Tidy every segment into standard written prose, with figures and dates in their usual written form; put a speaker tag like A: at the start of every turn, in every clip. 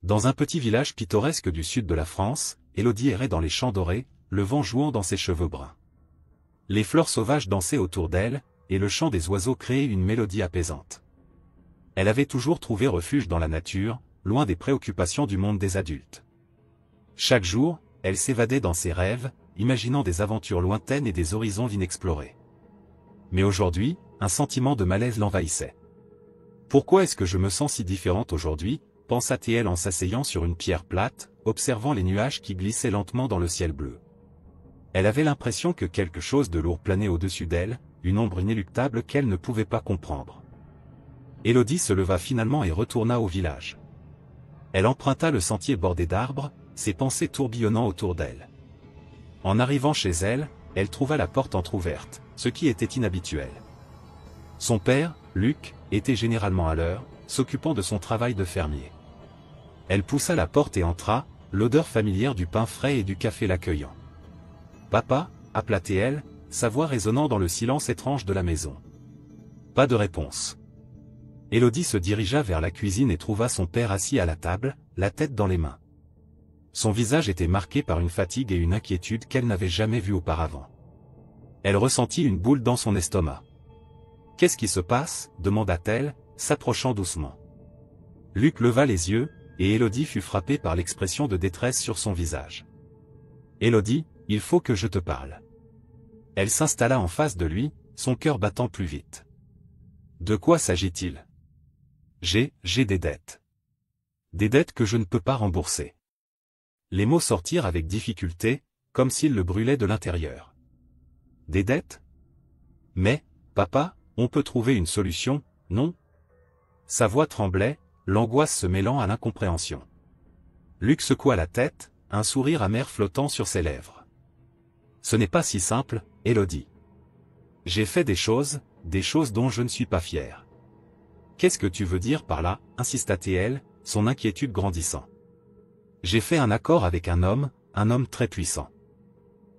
A: Dans un petit village pittoresque du sud de la France, Élodie errait dans les champs dorés, le vent jouant dans ses cheveux bruns. Les fleurs sauvages dansaient autour d'elle, et le chant des oiseaux créait une mélodie apaisante. Elle avait toujours trouvé refuge dans la nature, loin des préoccupations du monde des adultes. Chaque jour, elle s'évadait dans ses rêves, imaginant des aventures lointaines et des horizons inexplorés. Mais aujourd'hui, un sentiment de malaise l'envahissait. Pourquoi est-ce que je me sens si différente aujourd'hui, pensa-t-elle en s'asseyant sur une pierre plate, observant les nuages qui glissaient lentement dans le ciel bleu. Elle avait l'impression que quelque chose de lourd planait au-dessus d'elle, une ombre inéluctable qu'elle ne pouvait pas comprendre. Élodie se leva finalement et retourna au village. Elle emprunta le sentier bordé d'arbres, ses pensées tourbillonnant autour d'elle. En arrivant chez elle, elle trouva la porte entr'ouverte, ce qui était inhabituel. Son père, Luc, était généralement à l'heure, s'occupant de son travail de fermier. Elle poussa la porte et entra, l'odeur familière du pain frais et du café l'accueillant. « Papa » appela-t-elle, sa voix résonnant dans le silence étrange de la maison. Pas de réponse. Élodie se dirigea vers la cuisine et trouva son père assis à la table, la tête dans les mains. Son visage était marqué par une fatigue et une inquiétude qu'elle n'avait jamais vues auparavant. Elle ressentit une boule dans son estomac. « Qu'est-ce qui se passe » demanda-t-elle, s'approchant doucement. Luc leva les yeux, et Élodie fut frappée par l'expression de détresse sur son visage. « Élodie, il faut que je te parle. » Elle s'installa en face de lui, son cœur battant plus vite. « De quoi s'agit-il ? » J'ai des dettes. Des dettes que je ne peux pas rembourser. Les mots sortirent avec difficulté, comme s'ils le brûlaient de l'intérieur. Des dettes ? Mais, papa, on peut trouver une solution, non ? Sa voix tremblait, l'angoisse se mêlant à l'incompréhension. Luc secoua la tête, un sourire amer flottant sur ses lèvres. Ce n'est pas si simple, Élodie. J'ai fait des choses dont je ne suis pas fier. Qu'est-ce que tu veux dire par là, insista-t-elle, son inquiétude grandissant. J'ai fait un accord avec un homme très puissant.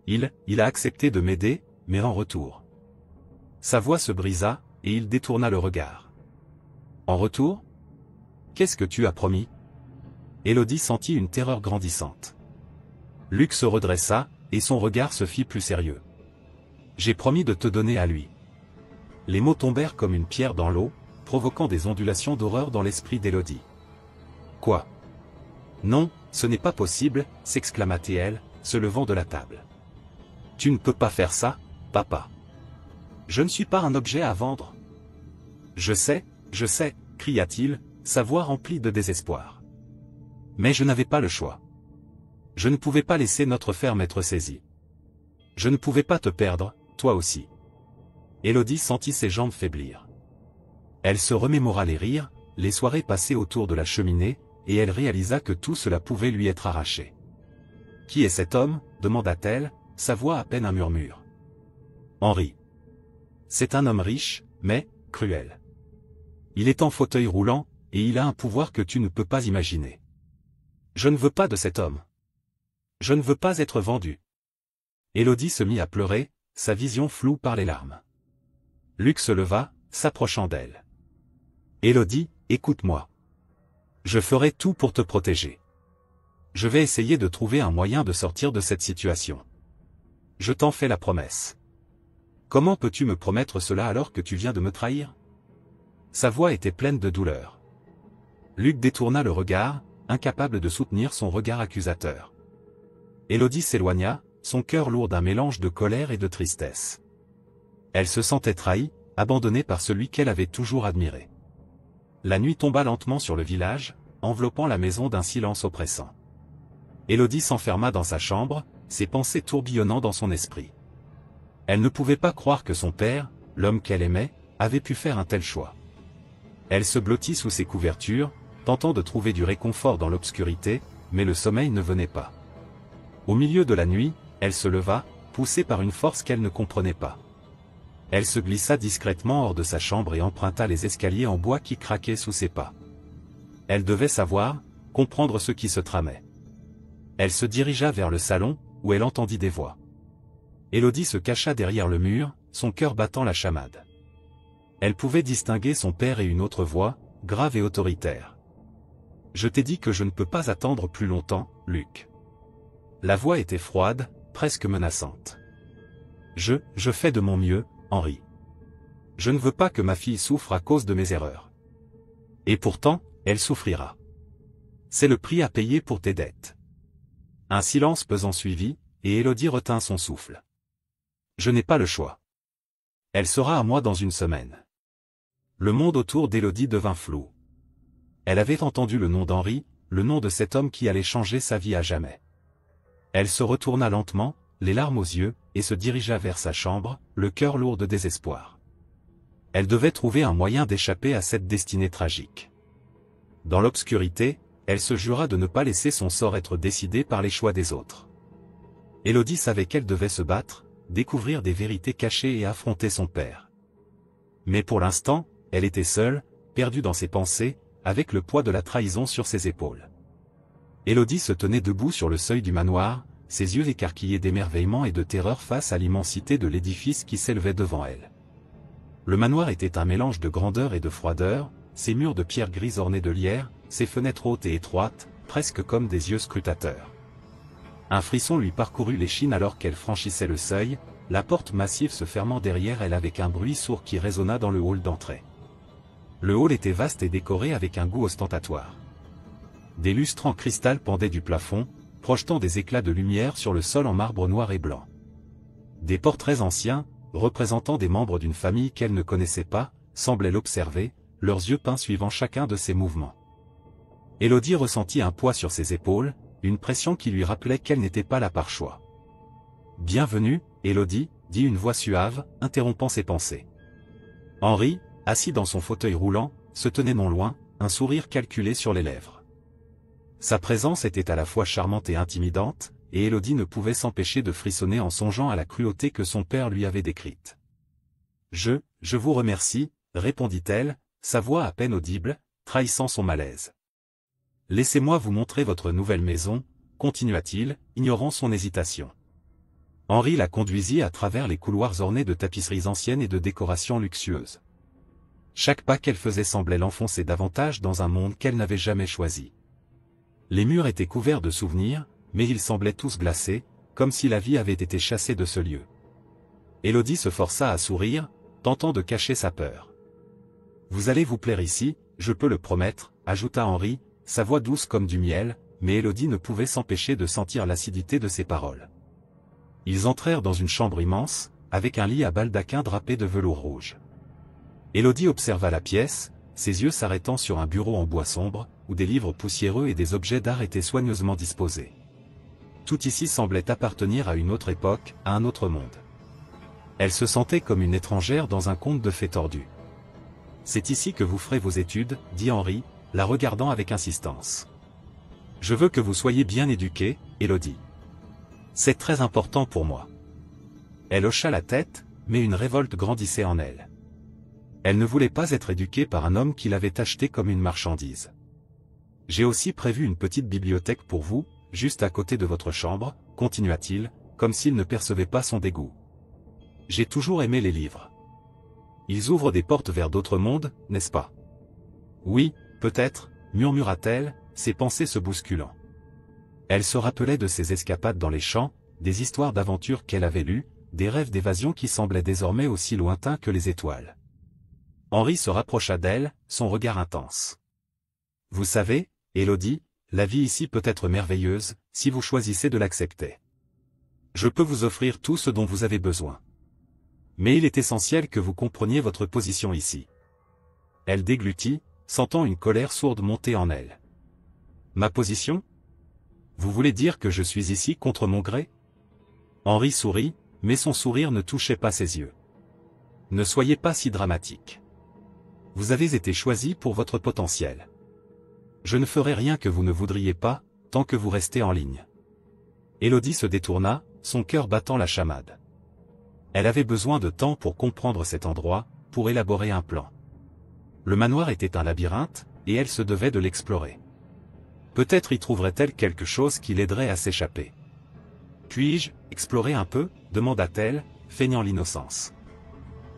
A: Il a accepté de m'aider, mais en retour. Sa voix se brisa, et il détourna le regard. En retour ? Qu'est-ce que tu as promis ? Élodie sentit une terreur grandissante. Luc se redressa, et son regard se fit plus sérieux. J'ai promis de te donner à lui. Les mots tombèrent comme une pierre dans l'eau, provoquant des ondulations d'horreur dans l'esprit d'Élodie. Quoi ? Non, ce n'est pas possible, s'exclama-t-elle, se levant de la table. Tu ne peux pas faire ça, papa. Je ne suis pas un objet à vendre. Je sais, cria-t-il, sa voix remplie de désespoir. Mais je n'avais pas le choix. Je ne pouvais pas laisser notre ferme être saisie. Je ne pouvais pas te perdre, toi aussi. Élodie sentit ses jambes faiblir. Elle se remémora les rires, les soirées passées autour de la cheminée, et elle réalisa que tout cela pouvait lui être arraché. « Qui est cet homme » demanda-t-elle, sa voix à peine un murmure. « Henri. C'est un homme riche, mais cruel. Il est en fauteuil roulant, et il a un pouvoir que tu ne peux pas imaginer. Je ne veux pas de cet homme. Je ne veux pas être vendu. » Élodie se mit à pleurer, sa vision floue par les larmes. Luc se leva, s'approchant d'elle. « Élodie, écoute-moi. Je ferai tout pour te protéger. Je vais essayer de trouver un moyen de sortir de cette situation. Je t'en fais la promesse. Comment peux-tu me promettre cela alors que tu viens de me trahir ?» Sa voix était pleine de douleur. Luc détourna le regard, incapable de soutenir son regard accusateur. Élodie s'éloigna, son cœur lourd d'un mélange de colère et de tristesse. Elle se sentait trahie, abandonnée par celui qu'elle avait toujours admiré. La nuit tomba lentement sur le village, enveloppant la maison d'un silence oppressant. Élodie s'enferma dans sa chambre, ses pensées tourbillonnant dans son esprit. Elle ne pouvait pas croire que son père, l'homme qu'elle aimait, avait pu faire un tel choix. Elle se blottit sous ses couvertures, tentant de trouver du réconfort dans l'obscurité, mais le sommeil ne venait pas. Au milieu de la nuit, elle se leva, poussée par une force qu'elle ne comprenait pas. Elle se glissa discrètement hors de sa chambre et emprunta les escaliers en bois qui craquaient sous ses pas. Elle devait savoir, comprendre ce qui se tramait. Elle se dirigea vers le salon, où elle entendit des voix. Élodie se cacha derrière le mur, son cœur battant la chamade. Elle pouvait distinguer son père et une autre voix, grave et autoritaire. Je t'ai dit que je ne peux pas attendre plus longtemps, Luc. La voix était froide, presque menaçante. Je fais de mon mieux, Henri. Je ne veux pas que ma fille souffre à cause de mes erreurs. Et pourtant, elle souffrira. C'est le prix à payer pour tes dettes. Un silence pesant suivit, et Élodie retint son souffle. Je n'ai pas le choix. Elle sera à moi dans une semaine. Le monde autour d'Élodie devint flou. Elle avait entendu le nom d'Henri, le nom de cet homme qui allait changer sa vie à jamais. Elle se retourna lentement, les larmes aux yeux, et se dirigea vers sa chambre, le cœur lourd de désespoir. Elle devait trouver un moyen d'échapper à cette destinée tragique. Dans l'obscurité, elle se jura de ne pas laisser son sort être décidé par les choix des autres. Élodie savait qu'elle devait se battre, découvrir des vérités cachées et affronter son père. Mais pour l'instant, elle était seule, perdue dans ses pensées, avec le poids de la trahison sur ses épaules. Élodie se tenait debout sur le seuil du manoir, ses yeux écarquillés d'émerveillement et de terreur face à l'immensité de l'édifice qui s'élevait devant elle. Le manoir était un mélange de grandeur et de froideur, ses murs de pierre grise ornés de lierre, ses fenêtres hautes et étroites, presque comme des yeux scrutateurs. Un frisson lui parcourut l'échine alors qu'elle franchissait le seuil, la porte massive se fermant derrière elle avec un bruit sourd qui résonna dans le hall d'entrée. Le hall était vaste et décoré avec un goût ostentatoire. Des lustres en cristal pendaient du plafond, projetant des éclats de lumière sur le sol en marbre noir et blanc. Des portraits anciens, représentant des membres d'une famille qu'elle ne connaissait pas, semblaient l'observer, leurs yeux peints suivant chacun de ses mouvements. Élodie ressentit un poids sur ses épaules, une pression qui lui rappelait qu'elle n'était pas là par choix. « Bienvenue, Élodie, » dit une voix suave, interrompant ses pensées. Henri, assis dans son fauteuil roulant, se tenait non loin, un sourire calculé sur les lèvres. Sa présence était à la fois charmante et intimidante, et Élodie ne pouvait s'empêcher de frissonner en songeant à la cruauté que son père lui avait décrite. « Je vous remercie, » répondit-elle, sa voix à peine audible, trahissant son malaise. « Laissez-moi vous montrer votre nouvelle maison, » continua-t-il, ignorant son hésitation. Henri la conduisit à travers les couloirs ornés de tapisseries anciennes et de décorations luxueuses. Chaque pas qu'elle faisait semblait l'enfoncer davantage dans un monde qu'elle n'avait jamais choisi. Les murs étaient couverts de souvenirs, mais ils semblaient tous glacés, comme si la vie avait été chassée de ce lieu. Élodie se força à sourire, tentant de cacher sa peur. « Vous allez vous plaire ici, je peux le promettre, » ajouta Henri, sa voix douce comme du miel, mais Élodie ne pouvait s'empêcher de sentir l'acidité de ses paroles. Ils entrèrent dans une chambre immense, avec un lit à baldaquin drapé de velours rouge. Élodie observa la pièce, ses yeux s'arrêtant sur un bureau en bois sombre, où des livres poussiéreux et des objets d'art étaient soigneusement disposés. Tout ici semblait appartenir à une autre époque, à un autre monde. Elle se sentait comme une étrangère dans un conte de fées tordu. « C'est ici que vous ferez vos études, » dit Henri, la regardant avec insistance. « Je veux que vous soyez bien éduquée, Élodie. C'est très important pour moi. » Elle hocha la tête, mais une révolte grandissait en elle. Elle ne voulait pas être éduquée par un homme qui l'avait achetée comme une marchandise. « J'ai aussi prévu une petite bibliothèque pour vous, juste à côté de votre chambre, » continua-t-il, comme s'il ne percevait pas son dégoût. « J'ai toujours aimé les livres. Ils ouvrent des portes vers d'autres mondes, n'est-ce pas? » « Oui, peut-être, » murmura-t-elle, ses pensées se bousculant. Elle se rappelait de ses escapades dans les champs, des histoires d'aventure qu'elle avait lues, des rêves d'évasion qui semblaient désormais aussi lointains que les étoiles. Henri se rapprocha d'elle, son regard intense. « Vous savez, Élodie, la vie ici peut être merveilleuse, si vous choisissez de l'accepter. Je peux vous offrir tout ce dont vous avez besoin. Mais il est essentiel que vous compreniez votre position ici. » Elle déglutit, sentant une colère sourde monter en elle. « Ma position ? Vous voulez dire que je suis ici contre mon gré ?» Henri sourit, mais son sourire ne touchait pas ses yeux. « Ne soyez pas si dramatique. Vous avez été choisi pour votre potentiel. Je ne ferai rien que vous ne voudriez pas, tant que vous restez en ligne. » Élodie se détourna, son cœur battant la chamade. Elle avait besoin de temps pour comprendre cet endroit, pour élaborer un plan. Le manoir était un labyrinthe, et elle se devait de l'explorer. Peut-être y trouverait-elle quelque chose qui l'aiderait à s'échapper. « Puis-je explorer un peu ?» demanda-t-elle, feignant l'innocence.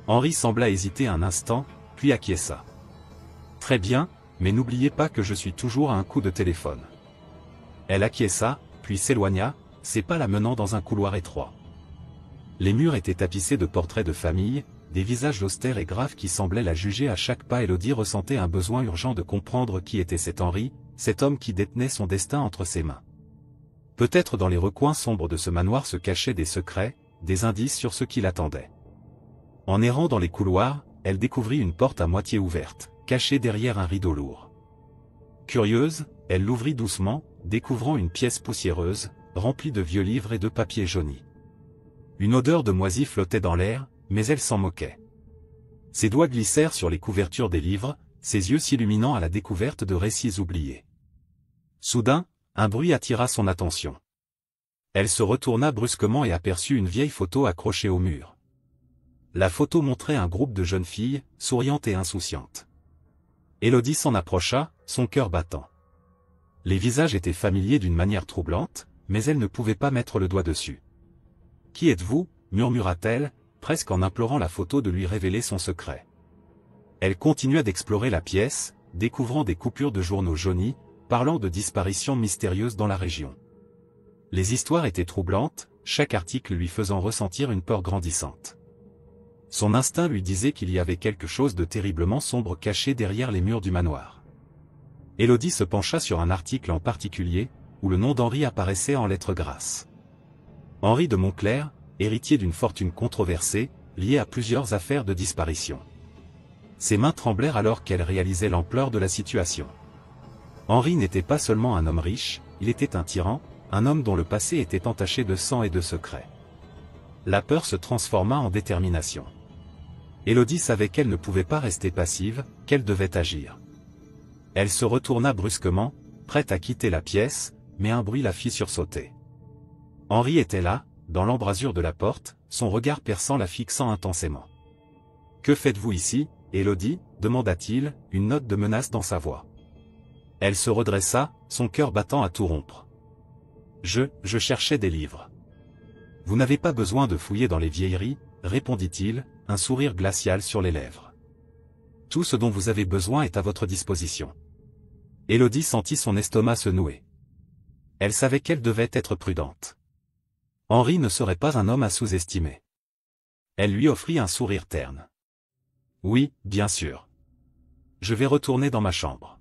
A: Henri sembla hésiter un instant, puis acquiesça. « Très bien, mais n'oubliez pas que je suis toujours à un coup de téléphone. » Elle acquiesça, puis s'éloigna, ses pas la menant dans un couloir étroit. Les murs étaient tapissés de portraits de famille, des visages austères et graves qui semblaient la juger à chaque pas. Élodie ressentait un besoin urgent de comprendre qui était cet Henri, cet homme qui détenait son destin entre ses mains. Peut-être dans les recoins sombres de ce manoir se cachaient des secrets, des indices sur ce qui l'attendait. En errant dans les couloirs, elle découvrit une porte à moitié ouverte, cachée derrière un rideau lourd. Curieuse, elle l'ouvrit doucement, découvrant une pièce poussiéreuse, remplie de vieux livres et de papier jauni. Une odeur de moisi flottait dans l'air, mais elle s'en moquait. Ses doigts glissèrent sur les couvertures des livres, ses yeux s'illuminant à la découverte de récits oubliés. Soudain, un bruit attira son attention. Elle se retourna brusquement et aperçut une vieille photo accrochée au mur. La photo montrait un groupe de jeunes filles, souriantes et insouciantes. Élodie s'en approcha, son cœur battant. Les visages étaient familiers d'une manière troublante, mais elle ne pouvait pas mettre le doigt dessus. « Qui êtes-vous » murmura-t-elle, presque en implorant la photo de lui révéler son secret. Elle continua d'explorer la pièce, découvrant des coupures de journaux jaunis, parlant de disparitions mystérieuses dans la région. Les histoires étaient troublantes, chaque article lui faisant ressentir une peur grandissante. Son instinct lui disait qu'il y avait quelque chose de terriblement sombre caché derrière les murs du manoir. Élodie se pencha sur un article en particulier, où le nom d'Henri apparaissait en lettres grasses. Henri de Montclair, héritier d'une fortune controversée, liée à plusieurs affaires de disparition. Ses mains tremblèrent alors qu'elle réalisait l'ampleur de la situation. Henri n'était pas seulement un homme riche, il était un tyran, un homme dont le passé était entaché de sang et de secrets. La peur se transforma en détermination. Élodie savait qu'elle ne pouvait pas rester passive, qu'elle devait agir. Elle se retourna brusquement, prête à quitter la pièce, mais un bruit la fit sursauter. Henri était là, dans l'embrasure de la porte, son regard perçant la fixant intensément. « Que faites-vous ici, Élodie » demanda-t-il, une note de menace dans sa voix. Elle se redressa, son cœur battant à tout rompre. « Je cherchais des livres. »« Vous n'avez pas besoin de fouiller dans les vieilleries, » répondit-il, un sourire glacial sur les lèvres. « Tout ce dont vous avez besoin est à votre disposition. » Élodie sentit son estomac se nouer. Elle savait qu'elle devait être prudente. Henri ne serait pas un homme à sous-estimer. Elle lui offrit un sourire terne. « Oui, bien sûr. Je vais retourner dans ma chambre. »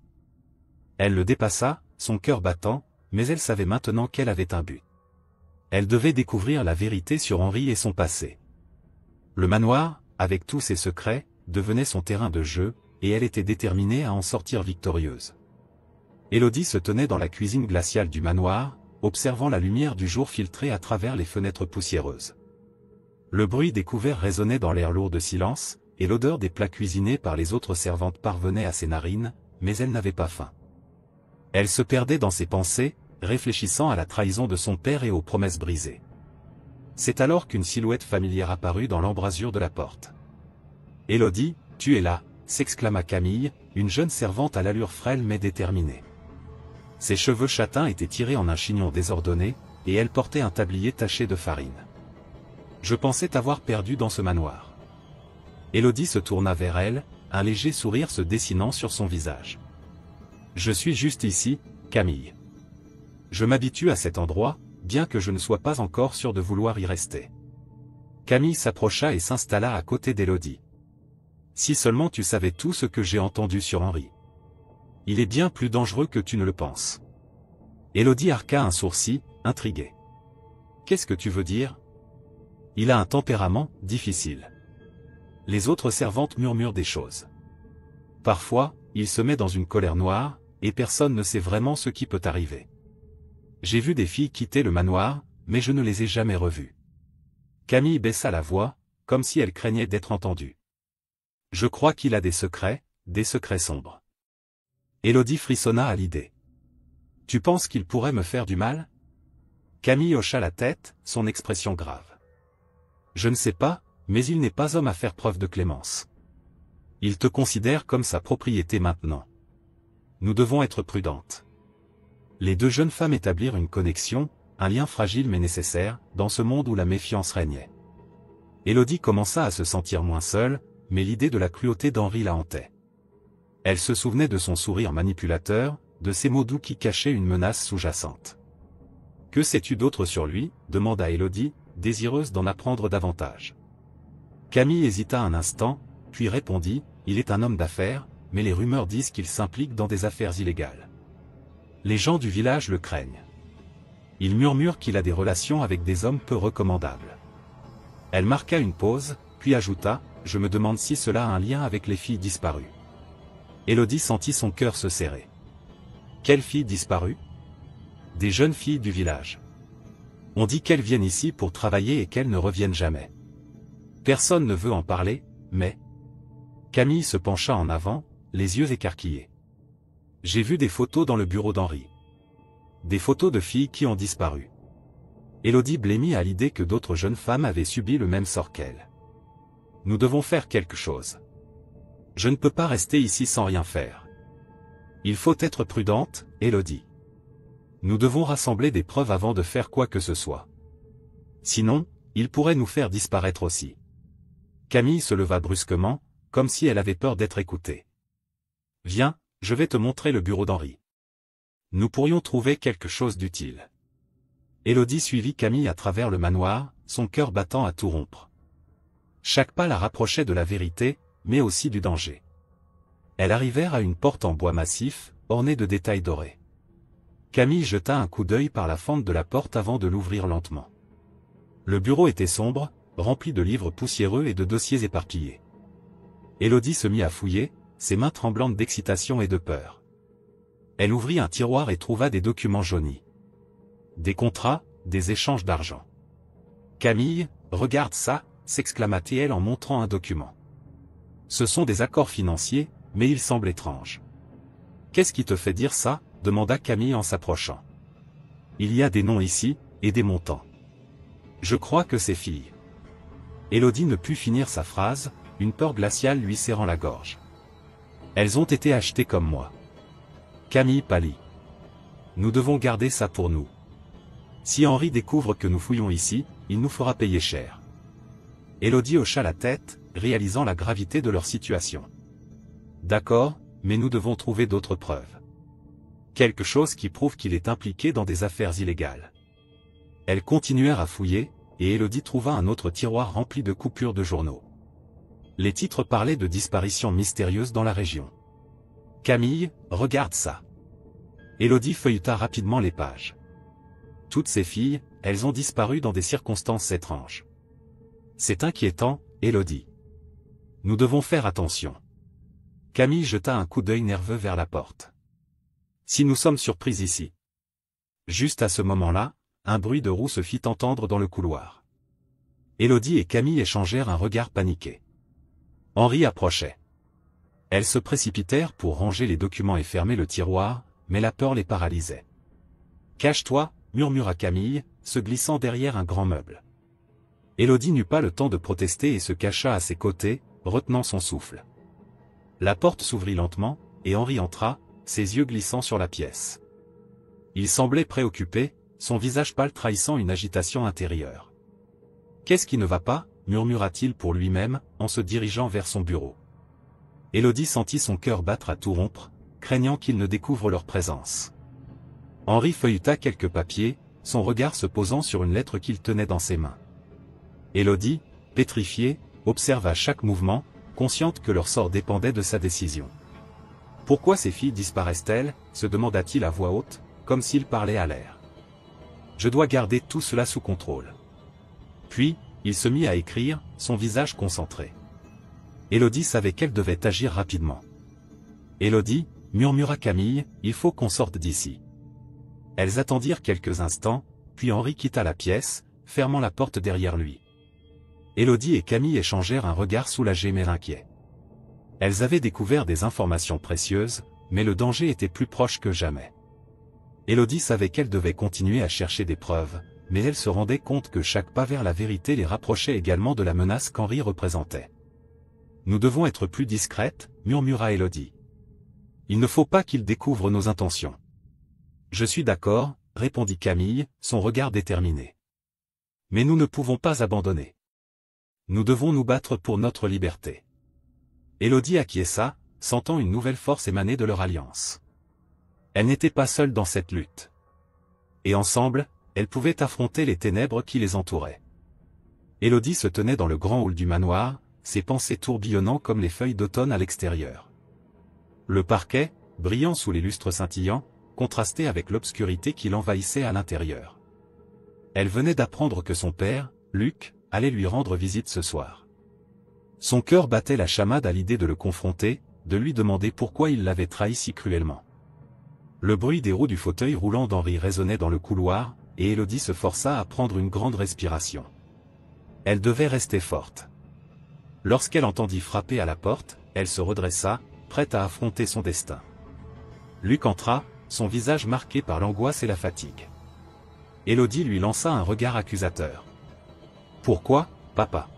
A: Elle le dépassa, son cœur battant, mais elle savait maintenant qu'elle avait un but. Elle devait découvrir la vérité sur Henri et son passé. Le manoir, avec tous ses secrets, devenait son terrain de jeu, et elle était déterminée à en sortir victorieuse. Élodie se tenait dans la cuisine glaciale du manoir, observant la lumière du jour filtrer à travers les fenêtres poussiéreuses. Le bruit des couverts résonnait dans l'air lourd de silence, et l'odeur des plats cuisinés par les autres servantes parvenait à ses narines, mais elle n'avait pas faim. Elle se perdait dans ses pensées, réfléchissant à la trahison de son père et aux promesses brisées. C'est alors qu'une silhouette familière apparut dans l'embrasure de la porte. « Élodie, tu es là » s'exclama Camille, une jeune servante à l'allure frêle mais déterminée. Ses cheveux châtains étaient tirés en un chignon désordonné, et elle portait un tablier taché de farine. « Je pensais t'avoir perdu dans ce manoir. » Élodie se tourna vers elle, un léger sourire se dessinant sur son visage. « Je suis juste ici, Camille. Je m'habitue à cet endroit, bien que je ne sois pas encore sûr de vouloir y rester. » Camille s'approcha et s'installa à côté d'Élodie. « Si seulement tu savais tout ce que j'ai entendu sur Henri. Il est bien plus dangereux que tu ne le penses. » Élodie arqua un sourcil, intriguée. « Qu'est-ce que tu veux dire ? » « Il a un tempérament difficile. Les autres servantes murmurent des choses. Parfois, il se met dans une colère noire, et personne ne sait vraiment ce qui peut arriver. J'ai vu des filles quitter le manoir, mais je ne les ai jamais revues. » Camille baissa la voix, comme si elle craignait d'être entendue. « Je crois qu'il a des secrets sombres. » Élodie frissonna à l'idée. « Tu penses qu'il pourrait me faire du mal ?» Camille hocha la tête, son expression grave. « Je ne sais pas, mais il n'est pas homme à faire preuve de clémence. Il te considère comme sa propriété maintenant. Nous devons être prudentes. » Les deux jeunes femmes établirent une connexion, un lien fragile mais nécessaire, dans ce monde où la méfiance régnait. Élodie commença à se sentir moins seule, mais l'idée de la cruauté d'Henri la hantait. Elle se souvenait de son sourire manipulateur, de ses mots doux qui cachaient une menace sous-jacente. « Que sais-tu d'autre sur lui » demanda Élodie, désireuse d'en apprendre davantage. Camille hésita un instant, puis répondit, « Il est un homme d'affaires, mais les rumeurs disent qu'il s'implique dans des affaires illégales. Les gens du village le craignent. Ils murmurent qu'il a des relations avec des hommes peu recommandables. » Elle marqua une pause, puis ajouta, « Je me demande si cela a un lien avec les filles disparues. » Élodie sentit son cœur se serrer. Quelles filles disparues? Des jeunes filles du village. On dit qu'elles viennent ici pour travailler et qu'elles ne reviennent jamais. Personne ne veut en parler, mais... Camille se pencha en avant, les yeux écarquillés. J'ai vu des photos dans le bureau d'Henri. Des photos de filles qui ont disparu. Élodie blêmit à l'idée que d'autres jeunes femmes avaient subi le même sort qu'elle. Nous devons faire quelque chose. Je ne peux pas rester ici sans rien faire. Il faut être prudente, Élodie. Nous devons rassembler des preuves avant de faire quoi que ce soit. Sinon, il pourrait nous faire disparaître aussi. Camille se leva brusquement, comme si elle avait peur d'être écoutée. Viens, je vais te montrer le bureau d'Henri. Nous pourrions trouver quelque chose d'utile. Élodie suivit Camille à travers le manoir, son cœur battant à tout rompre. Chaque pas la rapprochait de la vérité, mais aussi du danger. Elles arrivèrent à une porte en bois massif, ornée de détails dorés. Camille jeta un coup d'œil par la fente de la porte avant de l'ouvrir lentement. Le bureau était sombre, rempli de livres poussiéreux et de dossiers éparpillés. Élodie se mit à fouiller, ses mains tremblantes d'excitation et de peur. Elle ouvrit un tiroir et trouva des documents jaunis. Des contrats, des échanges d'argent. « Camille, regarde ça !» s'exclama-t-elle en montrant un document. Ce sont des accords financiers, mais ils semblent étranges. « Qu'est-ce qui te fait dire ça ?» demanda Camille en s'approchant. « Il y a des noms ici, et des montants. Je crois que c'est filles. » Élodie ne put finir sa phrase, une peur glaciale lui serrant la gorge. « Elles ont été achetées comme moi. » Camille pâlit. « Nous devons garder ça pour nous. Si Henri découvre que nous fouillons ici, il nous fera payer cher. » Élodie hocha la tête, réalisant la gravité de leur situation. « D'accord, mais nous devons trouver d'autres preuves. Quelque chose qui prouve qu'il est impliqué dans des affaires illégales. » Elles continuèrent à fouiller, et Élodie trouva un autre tiroir rempli de coupures de journaux. Les titres parlaient de disparitions mystérieuses dans la région. « Camille, regarde ça. » Élodie feuilleta rapidement les pages. Toutes ces filles, elles ont disparu dans des circonstances étranges. C'est inquiétant, Élodie. Nous devons faire attention. Camille jeta un coup d'œil nerveux vers la porte. Si nous sommes surpris ici. Juste à ce moment-là, un bruit de roue se fit entendre dans le couloir. Élodie et Camille échangèrent un regard paniqué. Henri approchait. Elles se précipitèrent pour ranger les documents et fermer le tiroir, mais la peur les paralysait. « Cache-toi » murmura Camille, se glissant derrière un grand meuble. Élodie n'eut pas le temps de protester et se cacha à ses côtés, retenant son souffle. La porte s'ouvrit lentement, et Henri entra, ses yeux glissant sur la pièce. Il semblait préoccupé, son visage pâle trahissant une agitation intérieure. « Qu'est-ce qui ne va pas ?» murmura-t-il pour lui-même, en se dirigeant vers son bureau. Élodie sentit son cœur battre à tout rompre, craignant qu'il ne découvre leur présence. Henri feuilleta quelques papiers, son regard se posant sur une lettre qu'il tenait dans ses mains. Élodie, pétrifiée, observa chaque mouvement, consciente que leur sort dépendait de sa décision. « Pourquoi ces filles disparaissent-elles » se demanda-t-il à voix haute, comme s'il parlait à l'air. « Je dois garder tout cela sous contrôle. » Puis, il se mit à écrire, son visage concentré. Élodie savait qu'elle devait agir rapidement. « Élodie, » murmura Camille, « il faut qu'on sorte d'ici. » Elles attendirent quelques instants, puis Henri quitta la pièce, fermant la porte derrière lui. Élodie et Camille échangèrent un regard soulagé mais inquiet. Elles avaient découvert des informations précieuses, mais le danger était plus proche que jamais. Élodie savait qu'elle devait continuer à chercher des preuves, mais elle se rendait compte que chaque pas vers la vérité les rapprochait également de la menace qu'Henri représentait. « Nous devons être plus discrètes » murmura Élodie. « Il ne faut pas qu'ils découvrent nos intentions. »« Je suis d'accord » répondit Camille, son regard déterminé. « Mais nous ne pouvons pas abandonner. Nous devons nous battre pour notre liberté. » Élodie acquiesça, sentant une nouvelle force émaner de leur alliance. Elle n'était pas seule dans cette lutte. Et ensemble, elles pouvaient affronter les ténèbres qui les entouraient. Élodie se tenait dans le grand hall du manoir, ses pensées tourbillonnant comme les feuilles d'automne à l'extérieur. Le parquet, brillant sous les lustres scintillants, contrastait avec l'obscurité qui l'envahissait à l'intérieur. Elle venait d'apprendre que son père, Luc, allait lui rendre visite ce soir. Son cœur battait la chamade à l'idée de le confronter, de lui demander pourquoi il l'avait trahi si cruellement. Le bruit des roues du fauteuil roulant d'Henri résonnait dans le couloir, et Élodie se força à prendre une grande respiration. Elle devait rester forte. Lorsqu'elle entendit frapper à la porte, elle se redressa, prête à affronter son destin. Luc entra, son visage marqué par l'angoisse et la fatigue. Élodie lui lança un regard accusateur. « Pourquoi, papa ?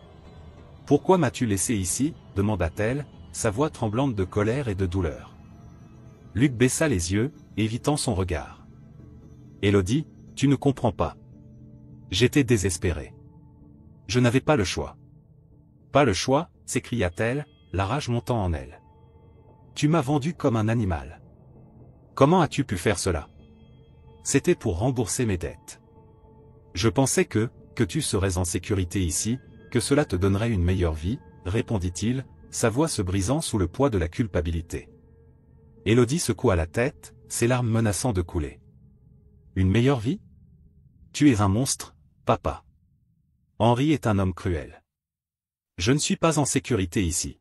A: Pourquoi m'as-tu laissé ici ?» demanda-t-elle, sa voix tremblante de colère et de douleur. Luc baissa les yeux, évitant son regard. « Élodie, tu ne comprends pas. J'étais désespéré. Je n'avais pas le choix. »« Pas le choix ?» s'écria-t-elle, la rage montant en elle. « Tu m'as vendu comme un animal. Comment as-tu pu faire cela ? C'était pour rembourser mes dettes. Je pensais que tu serais en sécurité ici, que cela te donnerait une meilleure vie, répondit-il, sa voix se brisant sous le poids de la culpabilité. Élodie secoua la tête, ses larmes menaçant de couler. Une meilleure vie ? Tu es un monstre, papa. Henri est un homme cruel. Je ne suis pas en sécurité ici.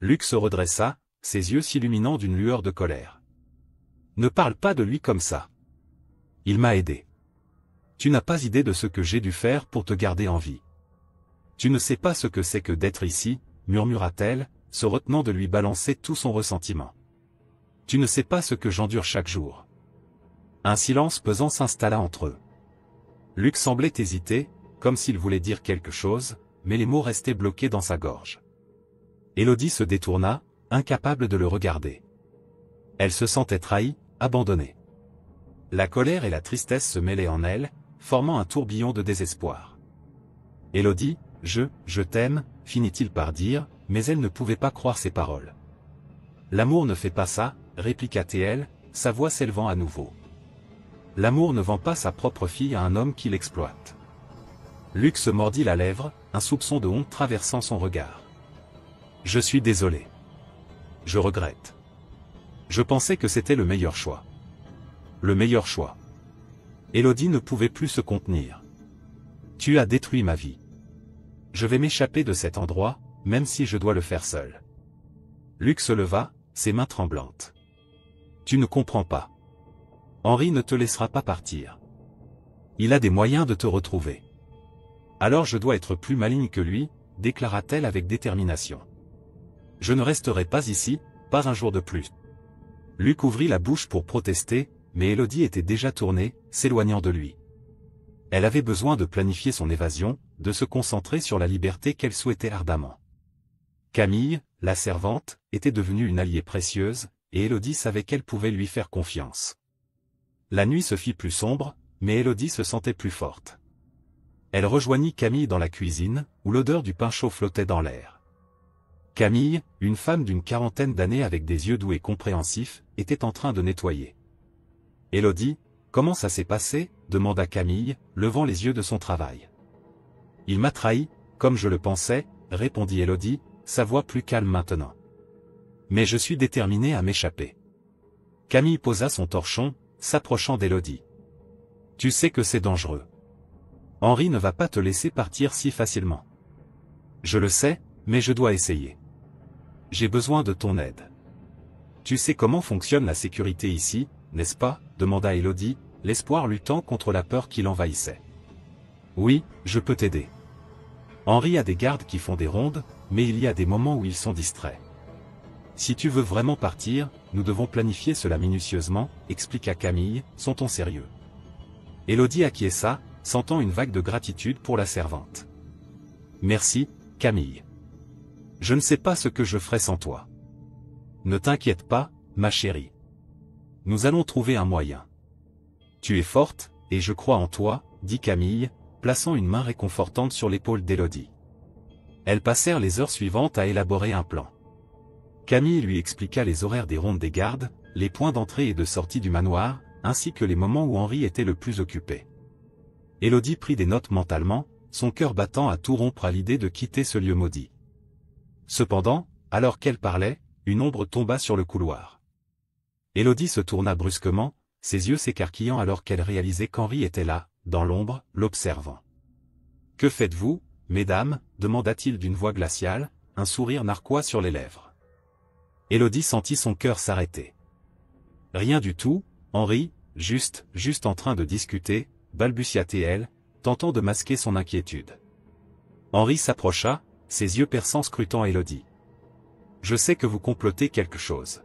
A: Luc se redressa, ses yeux s'illuminant d'une lueur de colère. Ne parle pas de lui comme ça. Il m'a aidé. Tu n'as pas idée de ce que j'ai dû faire pour te garder en vie. Tu ne sais pas ce que c'est que d'être ici, murmura-t-elle, se retenant de lui balancer tout son ressentiment. Tu ne sais pas ce que j'endure chaque jour. Un silence pesant s'installa entre eux. Luc semblait hésiter, comme s'il voulait dire quelque chose, mais les mots restaient bloqués dans sa gorge. Élodie se détourna, incapable de le regarder. Elle se sentait trahie, abandonnée. La colère et la tristesse se mêlaient en elle, formant un tourbillon de désespoir. « Élodie, je t'aime », finit-il par dire, mais elle ne pouvait pas croire ses paroles. « L'amour ne fait pas ça », répliqua-t-elle, sa voix s'élevant à nouveau. « L'amour ne vend pas sa propre fille à un homme qui l'exploite. » Luc se mordit la lèvre, un soupçon de honte traversant son regard. « Je suis désolé. Je regrette. Je pensais que c'était le meilleur choix. Le meilleur choix. » Élodie ne pouvait plus se contenir. « Tu as détruit ma vie. Je vais m'échapper de cet endroit, même si je dois le faire seul. » Luc se leva, ses mains tremblantes. « Tu ne comprends pas. Henri ne te laissera pas partir. Il a des moyens de te retrouver. Alors je dois être plus maligne que lui, déclara-t-elle avec détermination. Je ne resterai pas ici, pas un jour de plus. » Luc ouvrit la bouche pour protester, mais Élodie était déjà tournée, s'éloignant de lui. Elle avait besoin de planifier son évasion, de se concentrer sur la liberté qu'elle souhaitait ardemment. Camille, la servante, était devenue une alliée précieuse, et Élodie savait qu'elle pouvait lui faire confiance. La nuit se fit plus sombre, mais Élodie se sentait plus forte. Elle rejoignit Camille dans la cuisine, où l'odeur du pain chaud flottait dans l'air. Camille, une femme d'une quarantaine d'années avec des yeux doux et compréhensifs, était en train de nettoyer. « Élodie, comment ça s'est passé ?» demanda Camille, levant les yeux de son travail. « Il m'a trahi, comme je le pensais, » répondit Élodie, sa voix plus calme maintenant. « Mais je suis déterminée à m'échapper. » Camille posa son torchon, s'approchant d'Élodie. « Tu sais que c'est dangereux. Henri ne va pas te laisser partir si facilement. »« Je le sais, mais je dois essayer. J'ai besoin de ton aide. »« Tu sais comment fonctionne la sécurité ici, n'est-ce pas ?» demanda Élodie, l'espoir luttant contre la peur qui l'envahissait. « Oui, je peux t'aider. Henri a des gardes qui font des rondes, mais il y a des moments où ils sont distraits. Si tu veux vraiment partir, nous devons planifier cela minutieusement, » expliqua Camille, « sont-on sérieux ?» Élodie acquiesça, sentant une vague de gratitude pour la servante. « Merci, Camille. Je ne sais pas ce que je ferais sans toi. Ne t'inquiète pas, ma chérie. Nous allons trouver un moyen. Tu es forte, et je crois en toi, » dit Camille, plaçant une main réconfortante sur l'épaule d'Élodie. Elles passèrent les heures suivantes à élaborer un plan. Camille lui expliqua les horaires des rondes des gardes, les points d'entrée et de sortie du manoir, ainsi que les moments où Henri était le plus occupé. Élodie prit des notes mentalement, son cœur battant à tout rompre à l'idée de quitter ce lieu maudit. Cependant, alors qu'elle parlait, une ombre tomba sur le couloir. Élodie se tourna brusquement, ses yeux s'écarquillant alors qu'elle réalisait qu'Henri était là, dans l'ombre, l'observant. « Que faites-vous, mesdames » demanda-t-il d'une voix glaciale, un sourire narquois sur les lèvres. Élodie sentit son cœur s'arrêter. « Rien du tout, Henri, juste en train de discuter » balbutia-t-elle, tentant de masquer son inquiétude. Henri s'approcha, ses yeux perçants scrutant Élodie. « Je sais que vous complotez quelque chose.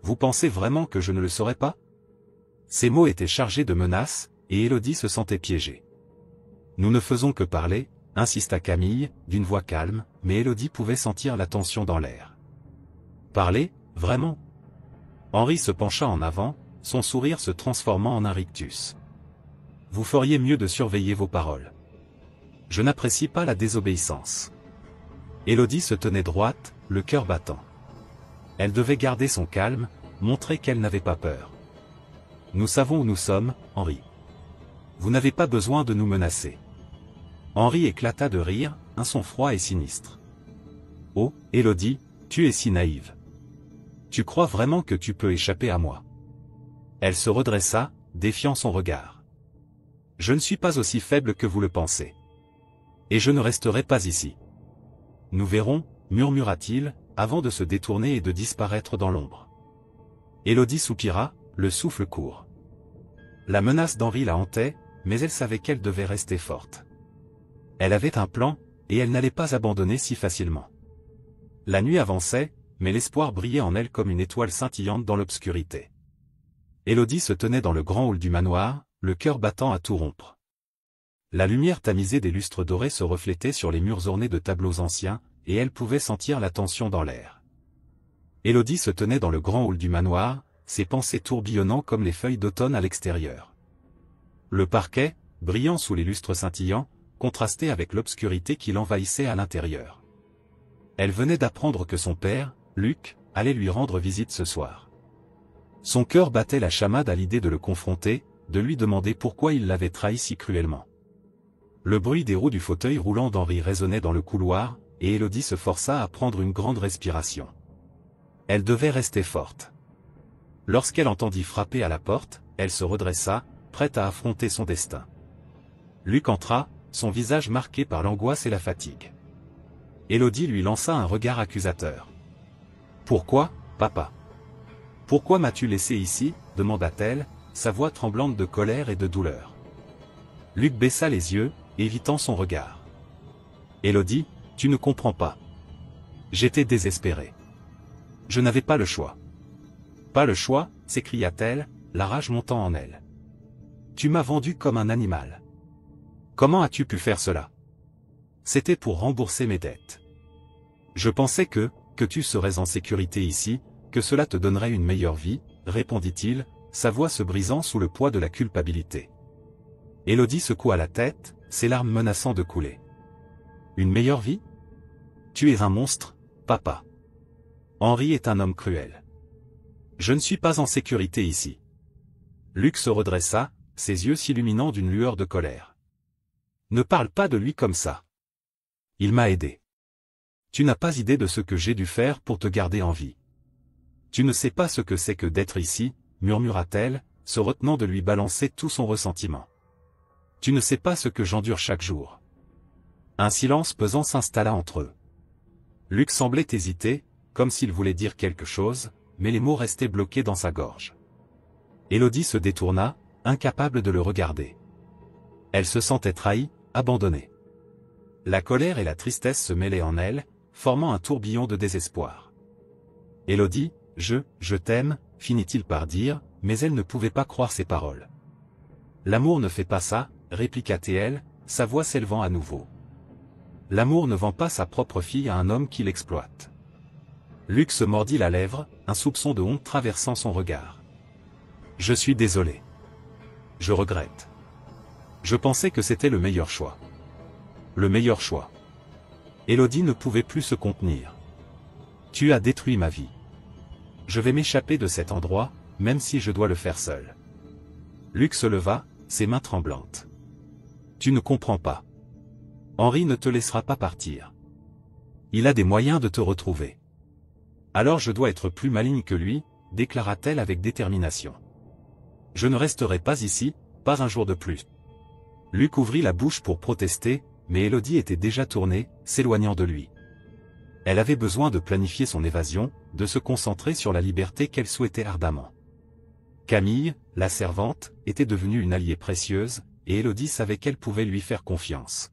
A: Vous pensez vraiment que je ne le saurais pas ?» Ces mots étaient chargés de menaces, et Élodie se sentait piégée. « Nous ne faisons que parler » insista Camille, d'une voix calme, mais Élodie pouvait sentir la tension dans l'air. « Parler, vraiment ?» Henri se pencha en avant, son sourire se transformant en un rictus. « Vous feriez mieux de surveiller vos paroles. Je n'apprécie pas la désobéissance. » Élodie se tenait droite, le cœur battant. Elle devait garder son calme, montrer qu'elle n'avait pas peur. « Nous savons où nous sommes, Henri. Vous n'avez pas besoin de nous menacer. » Henri éclata de rire, un son froid et sinistre. « Oh, Élodie, tu es si naïve. Tu crois vraiment que tu peux échapper à moi ?» Elle se redressa, défiant son regard. « Je ne suis pas aussi faible que vous le pensez. Et je ne resterai pas ici. Nous verrons, » murmura-t-il, avant de se détourner et de disparaître dans l'ombre. Élodie soupira, le souffle court. La menace d'Henri la hantait, mais elle savait qu'elle devait rester forte. Elle avait un plan, et elle n'allait pas abandonner si facilement. La nuit avançait, mais l'espoir brillait en elle comme une étoile scintillante dans l'obscurité. Élodie se tenait dans le grand hall du manoir, le cœur battant à tout rompre. La lumière tamisée des lustres dorés se reflétait sur les murs ornés de tableaux anciens, et elle pouvait sentir la tension dans l'air. Élodie se tenait dans le grand hall du manoir, ses pensées tourbillonnant comme les feuilles d'automne à l'extérieur. Le parquet, brillant sous les lustres scintillants, contrastait avec l'obscurité qui l'envahissait à l'intérieur. Elle venait d'apprendre que son père, Luc, allait lui rendre visite ce soir. Son cœur battait la chamade à l'idée de le confronter, de lui demander pourquoi il l'avait trahi si cruellement. Le bruit des roues du fauteuil roulant d'Henri résonnait dans le couloir, et Élodie se força à prendre une grande respiration. Elle devait rester forte. Lorsqu'elle entendit frapper à la porte, elle se redressa, prête à affronter son destin. Luc entra, son visage marqué par l'angoisse et la fatigue. Élodie lui lança un regard accusateur. « Pourquoi, papa ? Pourquoi m'as-tu laissé ici ?» demanda-t-elle, sa voix tremblante de colère et de douleur. Luc baissa les yeux, évitant son regard. « Élodie, tu ne comprends pas. J'étais désespéré. Je n'avais pas le choix. »« Pas le choix » s'écria-t-elle, la rage montant en elle. « Tu m'as vendu comme un animal. Comment as-tu pu faire cela ? C'était pour rembourser mes dettes. Je pensais que tu serais en sécurité ici, que cela te donnerait une meilleure vie, » répondit-il, sa voix se brisant sous le poids de la culpabilité. Élodie secoua la tête, ses larmes menaçant de couler. « Une meilleure vie ? Tu es un monstre, papa. Henri est un homme cruel. Je ne suis pas en sécurité ici. » Luc se redressa, ses yeux s'illuminant d'une lueur de colère. « Ne parle pas de lui comme ça. Il m'a aidé. Tu n'as pas idée de ce que j'ai dû faire pour te garder en vie. Tu ne sais pas ce que c'est que d'être ici, » murmura-t-elle, se retenant de lui balancer tout son ressentiment. « Tu ne sais pas ce que j'endure chaque jour. » Un silence pesant s'installa entre eux. Luc semblait hésiter, comme s'il voulait dire quelque chose, mais les mots restaient bloqués dans sa gorge. Élodie se détourna, incapable de le regarder. Elle se sentait trahie, abandonnée. La colère et la tristesse se mêlaient en elle, formant un tourbillon de désespoir. « Élodie, je t'aime » finit-il par dire, mais elle ne pouvait pas croire ses paroles. « L'amour ne fait pas ça » répliqua-t-elle, sa voix s'élevant à nouveau. « L'amour ne vend pas sa propre fille à un homme qui l'exploite. » Luc se mordit la lèvre, un soupçon de honte traversant son regard. « Je suis désolé. Je regrette. Je pensais que c'était le meilleur choix. » Le meilleur choix. Élodie ne pouvait plus se contenir. « Tu as détruit ma vie. Je vais m'échapper de cet endroit, même si je dois le faire seul. Luc se leva, ses mains tremblantes. Tu ne comprends pas. Henri ne te laissera pas partir. Il a des moyens de te retrouver. Alors je dois être plus maligne que lui, déclara-t-elle avec détermination. Je ne resterai pas ici, pas un jour de plus. Luc ouvrit la bouche pour protester, mais Élodie était déjà tournée, s'éloignant de lui. Elle avait besoin de planifier son évasion, de se concentrer sur la liberté qu'elle souhaitait ardemment. Camille, la servante, était devenue une alliée précieuse, et Élodie savait qu'elle pouvait lui faire confiance.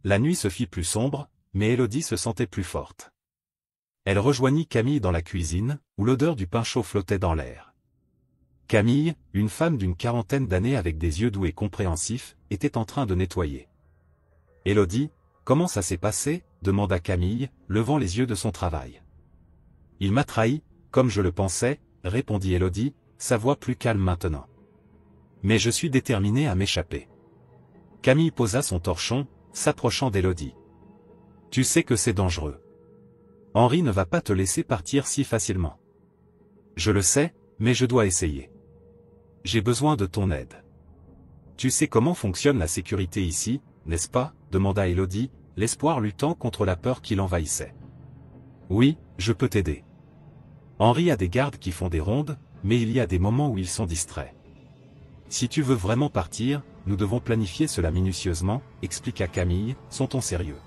A: La nuit se fit plus sombre, mais Élodie se sentait plus forte. Elle rejoignit Camille dans la cuisine, où l'odeur du pain chaud flottait dans l'air. Camille, une femme d'une quarantaine d'années avec des yeux doux et compréhensifs, était en train de nettoyer. « Élodie, comment ça s'est passé ?» demanda Camille, levant les yeux de son travail. « Il m'a trahi, comme je le pensais, » répondit Élodie, sa voix plus calme maintenant. « Mais je suis déterminée à m'échapper. » Camille posa son torchon, s'approchant d'Élodie. « Tu sais que c'est dangereux. Henri ne va pas te laisser partir si facilement. »« Je le sais, mais je dois essayer. J'ai besoin de ton aide. »« Tu sais comment fonctionne la sécurité ici, n'est-ce pas ?» demanda Élodie, l'espoir luttant contre la peur qui l'envahissait. « Oui, je peux t'aider. Henri a des gardes qui font des rondes, mais il y a des moments où ils sont distraits. Si tu veux vraiment partir, nous devons planifier cela minutieusement, » expliqua Camille, « Sont-on sérieux ?»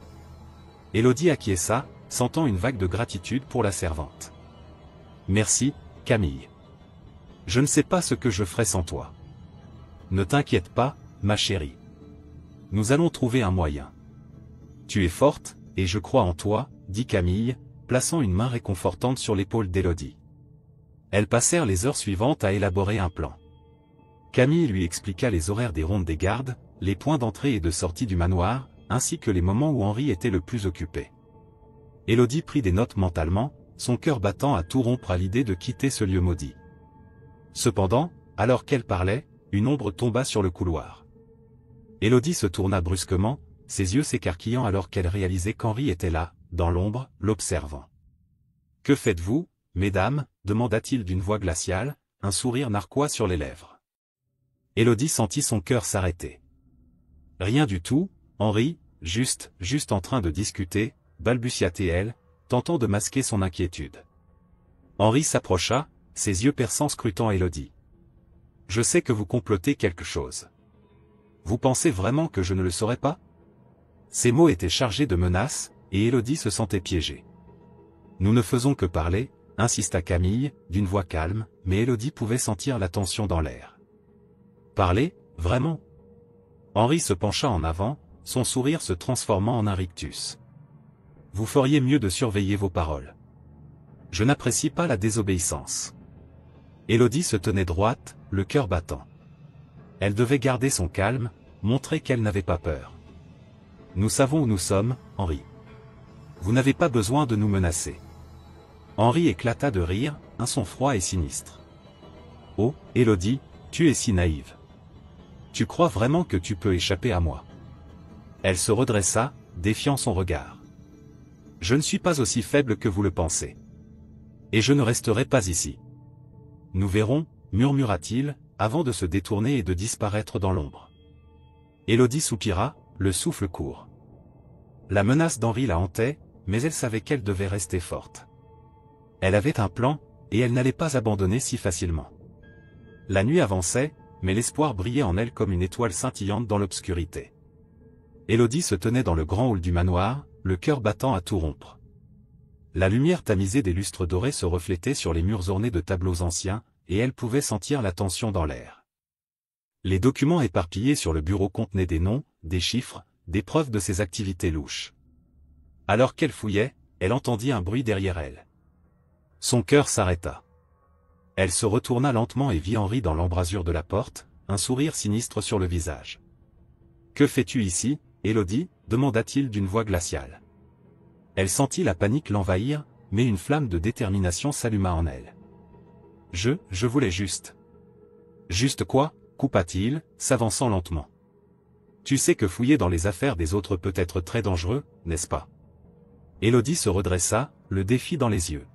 A: Élodie acquiesça, sentant une vague de gratitude pour la servante. « Merci, Camille. Je ne sais pas ce que je ferais sans toi. Ne t'inquiète pas, ma chérie. Nous allons trouver un moyen. Tu es forte, et je crois en toi, » dit Camille, plaçant une main réconfortante sur l'épaule d'Élodie. Elles passèrent les heures suivantes à élaborer un plan. Camille lui expliqua les horaires des rondes des gardes, les points d'entrée et de sortie du manoir, ainsi que les moments où Henri était le plus occupé. Élodie prit des notes mentalement, son cœur battant à tout rompre à l'idée de quitter ce lieu maudit. Cependant, alors qu'elle parlait, une ombre tomba sur le couloir. Élodie se tourna brusquement, ses yeux s'écarquillant alors qu'elle réalisait qu'Henri était là, dans l'ombre, l'observant. « Que faites-vous, mesdames ?» demanda-t-il d'une voix glaciale, un sourire narquois sur les lèvres. Élodie sentit son cœur s'arrêter. « Rien du tout, Henri, juste en train de discuter, » balbutia-t-elle, tentant de masquer son inquiétude. Henri s'approcha, ses yeux perçants scrutant Élodie. « Je sais que vous complotez quelque chose. Vous pensez vraiment que je ne le saurais pas ?» Ces mots étaient chargés de menaces, et Élodie se sentait piégée. « Nous ne faisons que parler, » insista Camille, d'une voix calme, mais Élodie pouvait sentir la tension dans l'air. « Parler, vraiment ?» Henri se pencha en avant, son sourire se transformant en un rictus. « Vous feriez mieux de surveiller vos paroles. Je n'apprécie pas la désobéissance. » Élodie se tenait droite, le cœur battant. Elle devait garder son calme, montrer qu'elle n'avait pas peur. « Nous savons où nous sommes, Henri. Vous n'avez pas besoin de nous menacer. » Henri éclata de rire, un son froid et sinistre. « Oh, Élodie, tu es si naïve. Tu crois vraiment que tu peux échapper à moi ?» Elle se redressa, défiant son regard. « Je ne suis pas aussi faible que vous le pensez. Et je ne resterai pas ici. Nous verrons, » murmura-t-il, avant de se détourner et de disparaître dans l'ombre. Élodie soupira, le souffle court. La menace d'Henri la hantait, mais elle savait qu'elle devait rester forte. Elle avait un plan, et elle n'allait pas abandonner si facilement. La nuit avançait, mais l'espoir brillait en elle comme une étoile scintillante dans l'obscurité. Élodie se tenait dans le grand hall du manoir, le cœur battant à tout rompre. La lumière tamisée des lustres dorés se reflétait sur les murs ornés de tableaux anciens, et elle pouvait sentir la tension dans l'air. Les documents éparpillés sur le bureau contenaient des noms, des chiffres, des preuves de ses activités louches. Alors qu'elle fouillait, elle entendit un bruit derrière elle. Son cœur s'arrêta. Elle se retourna lentement et vit Henri dans l'embrasure de la porte, un sourire sinistre sur le visage. « Que fais-tu ici, Élodie ?» demanda-t-il d'une voix glaciale. Elle sentit la panique l'envahir, mais une flamme de détermination s'alluma en elle. « Je voulais juste. »« Juste quoi ?» coupa-t-il, s'avançant lentement. « Tu sais que fouiller dans les affaires des autres peut être très dangereux, n'est-ce pas ?» Élodie se redressa, le défi dans les yeux.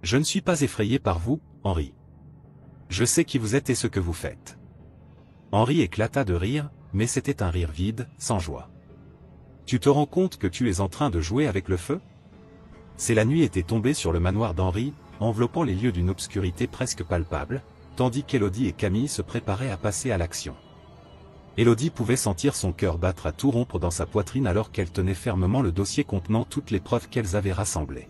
A: Je ne suis pas effrayé par vous, Henri. Je sais qui vous êtes et ce que vous faites. Henri éclata de rire, mais c'était un rire vide, sans joie. Tu te rends compte que tu es en train de jouer avec le feu? C'est la nuit était tombée sur le manoir d'Henri, enveloppant les lieux d'une obscurité presque palpable, tandis qu'Élodie et Camille se préparaient à passer à l'action. Élodie pouvait sentir son cœur battre à tout rompre dans sa poitrine alors qu'elle tenait fermement le dossier contenant toutes les preuves qu'elles avaient rassemblées.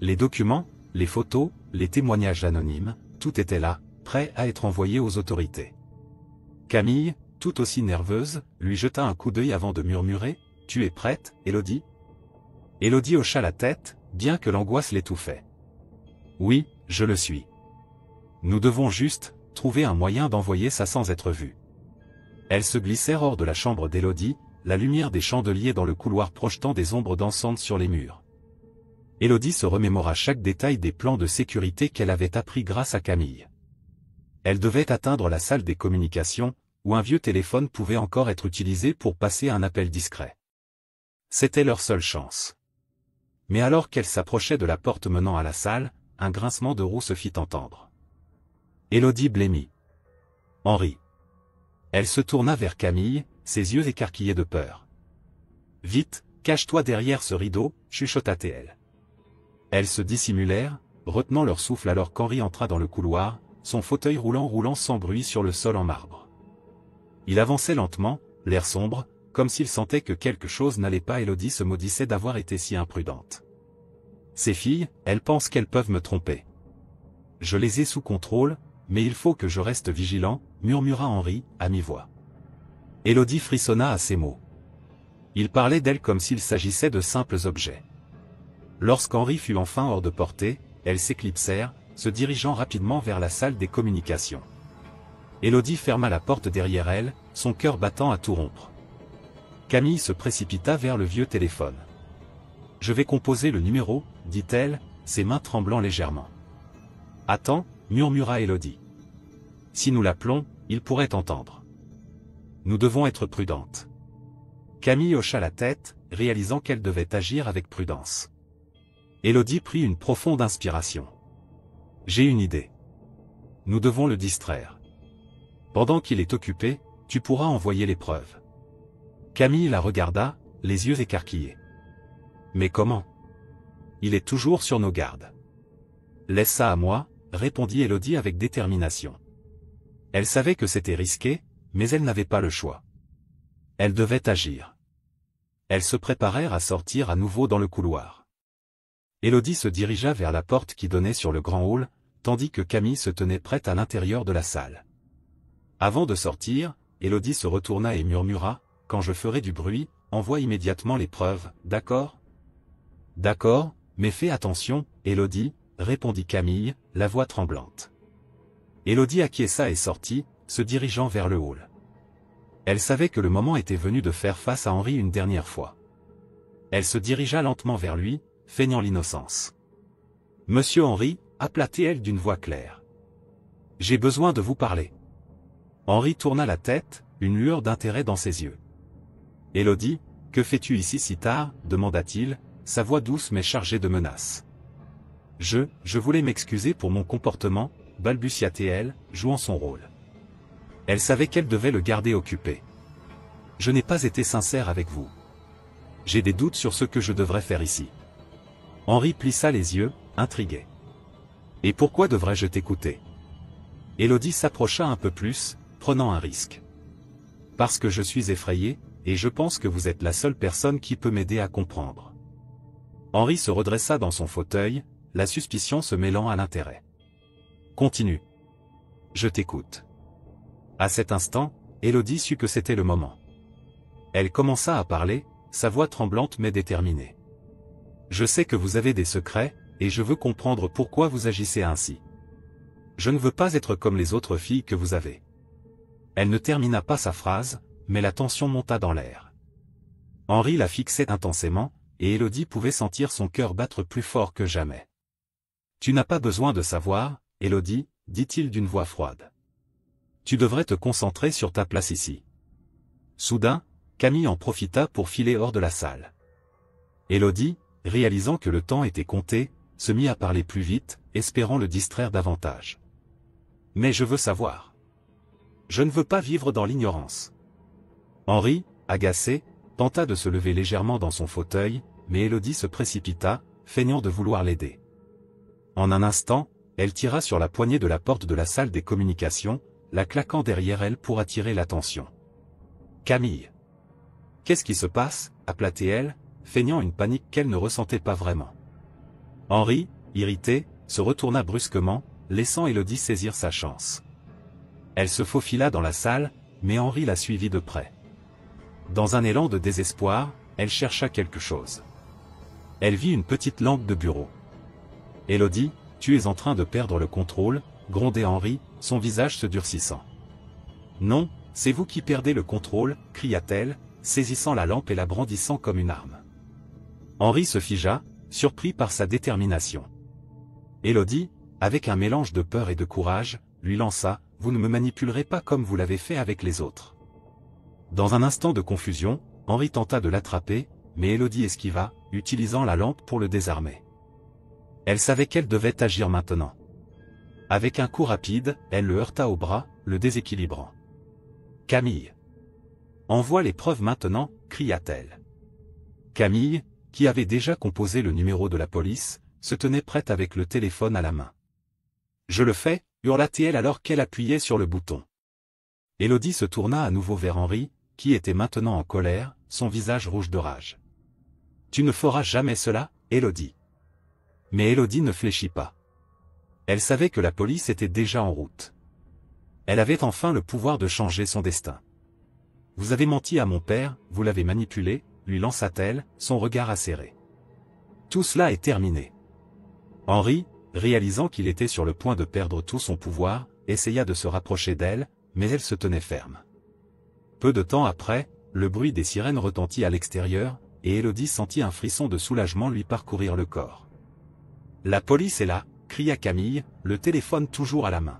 A: Les documents, les photos, les témoignages anonymes, tout était là, prêt à être envoyé aux autorités. Camille, tout aussi nerveuse, lui jeta un coup d'œil avant de murmurer « Tu es prête, Élodie ?» Élodie hocha la tête, bien que l'angoisse l'étouffait. « Oui, je le suis. Nous devons juste trouver un moyen d'envoyer ça sans être vus. » Elles se glissèrent hors de la chambre d'Élodie, la lumière des chandeliers dans le couloir projetant des ombres dansantes sur les murs. Élodie se remémora chaque détail des plans de sécurité qu'elle avait appris grâce à Camille. Elle devait atteindre la salle des communications, où un vieux téléphone pouvait encore être utilisé pour passer un appel discret. C'était leur seule chance. Mais alors qu'elle s'approchait de la porte menant à la salle, un grincement de roue se fit entendre. Élodie blêmit. « Henri. » Elle se tourna vers Camille, ses yeux écarquillés de peur. « Vite, cache-toi derrière ce rideau, » chuchota-t-elle. Elles se dissimulèrent, retenant leur souffle alors qu'Henri entra dans le couloir, son fauteuil roulant sans bruit sur le sol en marbre. Il avançait lentement, l'air sombre, comme s'il sentait que quelque chose n'allait pas. Élodie se maudissait d'avoir été si imprudente. Ces filles, elles pensent qu'elles peuvent me tromper. Je les ai sous contrôle, mais il faut que je reste vigilant, murmura Henri, à mi-voix. Élodie frissonna à ces mots. Il parlait d'elle comme s'il s'agissait de simples objets. Lorsqu'Henri fut enfin hors de portée, elles s'éclipsèrent, se dirigeant rapidement vers la salle des communications. Élodie ferma la porte derrière elle, son cœur battant à tout rompre. Camille se précipita vers le vieux téléphone. « Je vais composer le numéro, » dit-elle, ses mains tremblant légèrement. « Attends, » murmura Élodie. « Si nous l'appelons, il pourrait entendre. Nous devons être prudentes. » Camille hocha la tête, réalisant qu'elle devait agir avec prudence. Élodie prit une profonde inspiration. « J'ai une idée. Nous devons le distraire. Pendant qu'il est occupé, tu pourras envoyer les preuves. » Camille la regarda, les yeux écarquillés. « Mais comment? Il est toujours sur nos gardes. »« Laisse ça à moi, » répondit Élodie avec détermination. Elle savait que c'était risqué, mais elle n'avait pas le choix. Elle devait agir. Elles se préparèrent à sortir à nouveau dans le couloir. Élodie se dirigea vers la porte qui donnait sur le grand hall, tandis que Camille se tenait prête à l'intérieur de la salle. Avant de sortir, Élodie se retourna et murmura, « Quand je ferai du bruit, envoie immédiatement les preuves, d'accord ?»« D'accord, mais fais attention, Élodie, » répondit Camille, la voix tremblante. Élodie acquiesça et sortit, se dirigeant vers le hall. Elle savait que le moment était venu de faire face à Henri une dernière fois. Elle se dirigea lentement vers lui, feignant l'innocence. « Monsieur Henri, » appela-t-elle d'une voix claire. « J'ai besoin de vous parler. » Henri tourna la tête, une lueur d'intérêt dans ses yeux. « Élodie, que fais-tu ici si tard ?» demanda-t-il, sa voix douce mais chargée de menaces. « Je voulais m'excuser pour mon comportement, » balbutia-t-elle, jouant son rôle. Elle savait qu'elle devait le garder occupé. « Je n'ai pas été sincère avec vous. J'ai des doutes sur ce que je devrais faire ici. » Henri plissa les yeux, intrigué. « Et pourquoi devrais-je t'écouter ?» Élodie s'approcha un peu plus, prenant un risque. « Parce que je suis effrayé, et je pense que vous êtes la seule personne qui peut m'aider à comprendre. » Henri se redressa dans son fauteuil, la suspicion se mêlant à l'intérêt. « Continue. Je t'écoute. » À cet instant, Élodie sut que c'était le moment. Elle commença à parler, sa voix tremblante mais déterminée. « Je sais que vous avez des secrets, et je veux comprendre pourquoi vous agissez ainsi. Je ne veux pas être comme les autres filles que vous avez. » Elle ne termina pas sa phrase, mais la tension monta dans l'air. Henri la fixait intensément, et Élodie pouvait sentir son cœur battre plus fort que jamais. « Tu n'as pas besoin de savoir, Élodie, » dit-il d'une voix froide. « Tu devrais te concentrer sur ta place ici. » Soudain, Camille en profita pour filer hors de la salle. « Élodie, réalisant que le temps était compté, se mit à parler plus vite, espérant le distraire davantage. « Mais je veux savoir. Je ne veux pas vivre dans l'ignorance. » Henri, agacé, tenta de se lever légèrement dans son fauteuil, mais Élodie se précipita, feignant de vouloir l'aider. En un instant, elle tira sur la poignée de la porte de la salle des communications, la claquant derrière elle pour attirer l'attention. « Camille. Qu'est-ce qui se passe » appela-t-elle, feignant une panique qu'elle ne ressentait pas vraiment. Henri, irrité, se retourna brusquement, laissant Élodie saisir sa chance. Elle se faufila dans la salle, mais Henri la suivit de près. Dans un élan de désespoir, elle chercha quelque chose. Elle vit une petite lampe de bureau. « Élodie, tu es en train de perdre le contrôle » grondait Henri, son visage se durcissant. « Non, c'est vous qui perdez le contrôle » cria-t-elle, saisissant la lampe et la brandissant comme une arme. Henri se figea, surpris par sa détermination. Élodie, avec un mélange de peur et de courage, lui lança « Vous ne me manipulerez pas comme vous l'avez fait avec les autres. » Dans un instant de confusion, Henri tenta de l'attraper, mais Élodie esquiva, utilisant la lampe pour le désarmer. Elle savait qu'elle devait agir maintenant. Avec un coup rapide, elle le heurta au bras, le déséquilibrant. « Camille. Envoie les preuves maintenant » cria-t-elle. Camille, qui avait déjà composé le numéro de la police, se tenait prête avec le téléphone à la main. « Je le fais » hurla-t-elle alors qu'elle appuyait sur le bouton. Élodie se tourna à nouveau vers Henri, qui était maintenant en colère, son visage rouge de rage. « Tu ne feras jamais cela, Élodie. » Mais Élodie ne fléchit pas. Elle savait que la police était déjà en route. Elle avait enfin le pouvoir de changer son destin. « Vous avez menti à mon père, vous l'avez manipulé » lui lança-t-elle, son regard acéré. « Tout cela est terminé. » Henri, réalisant qu'il était sur le point de perdre tout son pouvoir, essaya de se rapprocher d'elle, mais elle se tenait ferme. Peu de temps après, le bruit des sirènes retentit à l'extérieur, et Élodie sentit un frisson de soulagement lui parcourir le corps. « La police est là » cria Camille, le téléphone toujours à la main.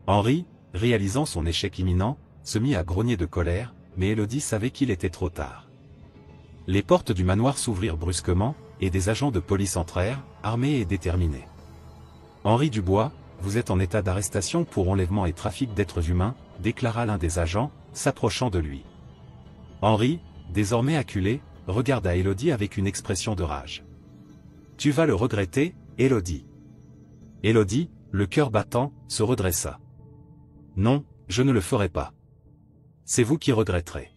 A: Henri, réalisant son échec imminent, se mit à grogner de colère, mais Élodie savait qu'il était trop tard. Les portes du manoir s'ouvrirent brusquement, et des agents de police entrèrent, armés et déterminés. « Henri Dubois, vous êtes en état d'arrestation pour enlèvement et trafic d'êtres humains » déclara l'un des agents, s'approchant de lui. Henri, désormais acculé, regarda Élodie avec une expression de rage. « Tu vas le regretter, Élodie. » Élodie, le cœur battant, se redressa. « Non, je ne le ferai pas. C'est vous qui regretterez. »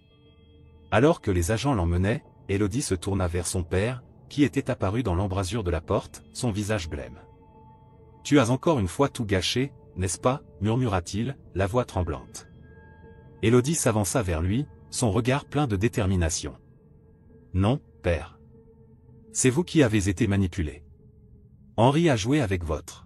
A: Alors que les agents l'emmenaient, Élodie se tourna vers son père, qui était apparu dans l'embrasure de la porte, son visage blême. « Tu as encore une fois tout gâché, n'est-ce pas » murmura-t-il, la voix tremblante. Élodie s'avança vers lui, son regard plein de détermination. « Non, père. C'est vous qui avez été manipulé. Henri a joué avec votre